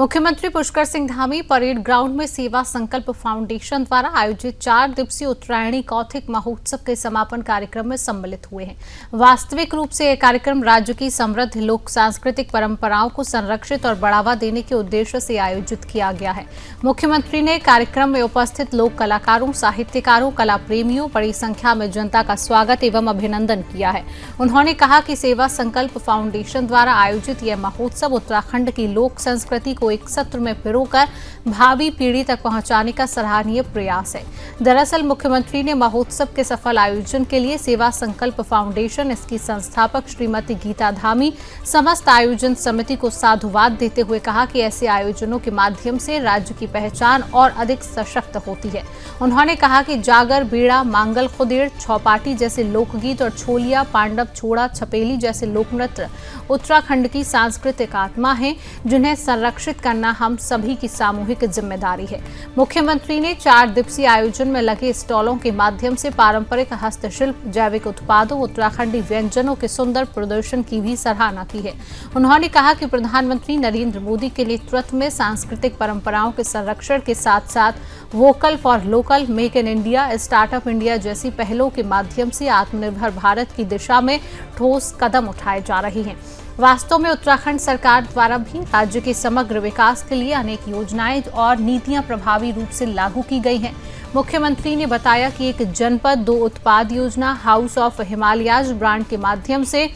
मुख्यमंत्री Pushkar Singh Dhami parade ground में सेवा संकल्प फाउंडेशन द्वारा आयोजित 4 दिवसीय उत्तरायणी कौथिक महोत्सव के समापन कार्यक्रम में सम्मिलित हुए हैं। वास्तविक रूप से यह कार्यक्रम राज्य की समृद्ध लोक सांस्कृतिक परंपराओं को संरक्षित और बढ़ावा देने के उद्देश्य से आयोजित किया गया है। मुख्यमंत्री ने कार्यक्रम में उपस्थित लोक कलाकारों, साहित्यकारों, कला प्रेमियों, बड़ी संख्या में जनता का स्वागत एवं अभिनंदन किया है। उन्होंने कहा कि सेवा संकल्प फाउंडेशन द्वारा आयोजित यह महोत्सव उत्तराखंड की लोक संस्कृति को एक सत्र में पिरोकर भावी पीढ़ी तक पहुंचाने का सराहनीय प्रयास है। दरअसल मुख्यमंत्री ने महोत्सव के सफल आयोजन के लिए सेवा संकल्प फाउंडेशन, इसकी संस्थापक श्रीमती गीता धामी, समस्त आयोजन समिति को साधुवाद देते हुए कहा कि ऐसे आयोजनों के माध्यम से राज्य की पहचान और अधिक सशक्त होती है। उन्होंने कहा कि जागर, बीड़ा, मांगल खुदेड़, छौपाटी जैसे लोकगीत और छोलिया, पांडव, छोड़ा, छपेली जैसे लोकनृत्य उत्तराखंड की सांस्कृतिक आत्मा है, जिन्हें संरक्षित करना हम सभी की सामूहिक जिम्मेदारी है। मुख्यमंत्री ने 4 दिवसीय आयोजन में लगे स्टॉलों के माध्यम से पारंपरिक हस्तशिल्प, जैविक उत्पादों, उत्तराखंडी व्यंजनों के सुंदर प्रदर्शन की भी सराहना की है। उन्होंने कहा कि प्रधानमंत्री नरेंद्र मोदी के नेतृत्व में सांस्कृतिक परंपराओं के संरक्षण के साथ साथ vocal for local, make in India, startup India जैसी पहलों के माध्यम से आत्मनिर्भर भारत की दिशा में ठोस कदम उठाए जा रहे हैं। वास्तव में उत्तराखंड सरकार द्वारा भी राज्य के समग्र विकास के लिए अनेक योजनाएं और नीतियां प्रभावी रूप से लागू की गई हैं। मुख्यमंत्री ने बताया कि एक जनपद 2 उत्पाद योजना, हाउस ऑफ हिमालयाज ब्रांड के माध्यम से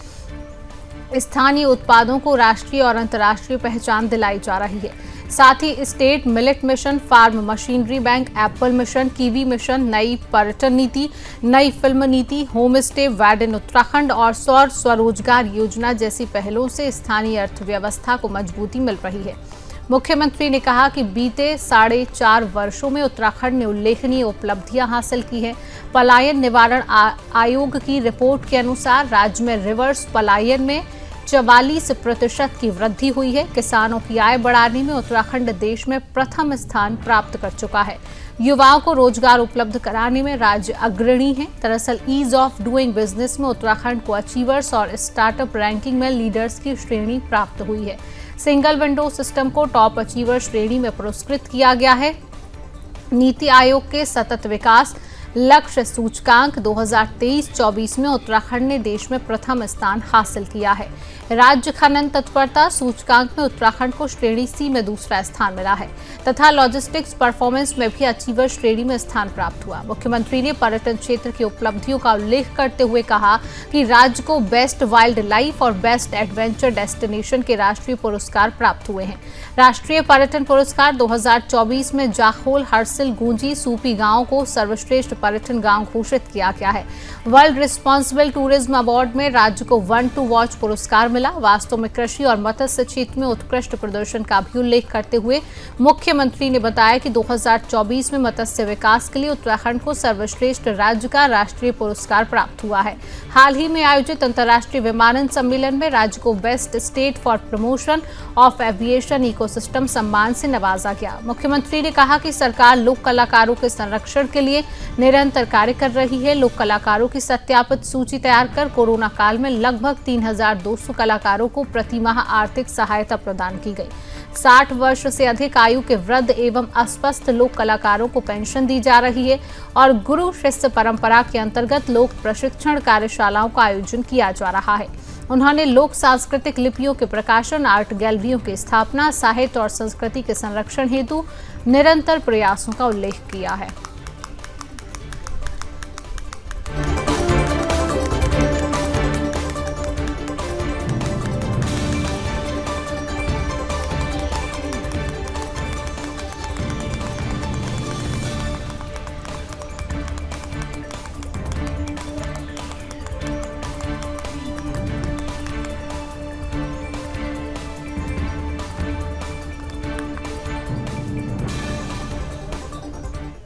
स्थानीय उत्पादों को राष्ट्रीय और अंतर्राष्ट्रीय पहचान दिलाई जा रही है। साथ ही state millet mission, farm machinery bank, apple mission, kiwi mission, नई पर्यटन नीति, नई फिल्म नीति, home stay, wed in Uttarakhand और सौर स्वरोजगार योजना जैसी पहलों से स्थानीय अर्थव्यवस्था को मजबूती मिल रही है। मुख्यमंत्री ने कहा कि बीते 4.5 वर्षों में उत्तराखंड ने उल्लेखनीय उपलब्धियां हासिल की है। पलायन निवारण आयोग की रिपोर्ट के अनुसार राज्य में रिवर्स पलायन में 44% की वृद्धि हुई है। किसानों की आय बढ़ाने में उत्तराखंड देश में प्रथम स्थान प्राप्त कर चुका है। युवाओं को रोजगार उपलब्ध कराने में राज्य अग्रणी है। दरअसल ईज ऑफ डूइंग बिजनेस में उत्तराखंड को अचीवर्स और स्टार्टअप रैंकिंग में लीडर्स की श्रेणी प्राप्त हुई है। सिंगल विंडो सिस्टम को टॉप अचीवर श्रेणी में पुरस्कृत किया गया है। नीति आयोग के सतत विकास लक्ष्य सूचकांक 2023-24 में उत्तराखंड ने देश में प्रथम स्थान हासिल किया है। राज्य खनन तत्परता सूचकांक में उत्तराखंड को श्रेणी सी में दूसरा स्थान मिला है तथा लॉजिस्टिक्स परफॉर्मेंस में भी अचीवर श्रेणी में स्थान प्राप्त हुआ। मुख्यमंत्री ने पर्यटन क्षेत्र की उपलब्धियों का उल्लेख करते हुए कहा कि राज्य को बेस्ट वाइल्ड लाइफ और बेस्ट एडवेंचर डेस्टिनेशन के राष्ट्रीय पुरस्कार प्राप्त हुए हैं। राष्ट्रीय पर्यटन पुरस्कार 2024 में जाखोल, हरसिल, गूंजी, सूपी गांव को सर्वश्रेष्ठ पर्यटन गांव घोषित किया गया है। वर्ल्ड रिस्पॉन्सिबल टूरिज्म अवार्ड में राज्य को वन टू वॉच पुरस्कार मिला। वास्तव में कृषि और मत्स्य क्षेत्र में उत्कृष्ट प्रदर्शन का भी उल्लेख करते हुए मुख्यमंत्री ने बताया कि 2024 में मत्स्य विकास के लिए उत्तराखंड को सर्वश्रेष्ठ राज्य का राष्ट्रीय पुरस्कार प्राप्त हुआ है। हाल ही में आयोजित अंतर्राष्ट्रीय विमानन सम्मेलन में राज्य को best state for promotion of aviation ecosystem सम्मान से नवाजा गया। मुख्यमंत्री ने कहा कि सरकार लोक कलाकारों के संरक्षण के लिए निरंतर कार्य कर रही है। लोक कलाकारों की सत्यापित सूची तैयार कर कोरोना काल में लगभग 3200 कलाकारों को प्रतिमाह आर्थिक सहायता प्रदान की गई। 60 वर्ष से अधिक आयु के वृद्ध एवं अस्वस्थ लोक कलाकारों को पेंशन दी जा रही है और गुरु शिष्य परंपरा के अंतर्गत लोक प्रशिक्षण कार्यशालाओं का आयोजन किया जा रहा है। उन्होंने लोक सांस्कृतिक लिपियों के प्रकाशन, आर्ट गैलरियों की स्थापना, साहित्य और संस्कृति के संरक्षण हेतु निरंतर प्रयासों का उल्लेख किया है।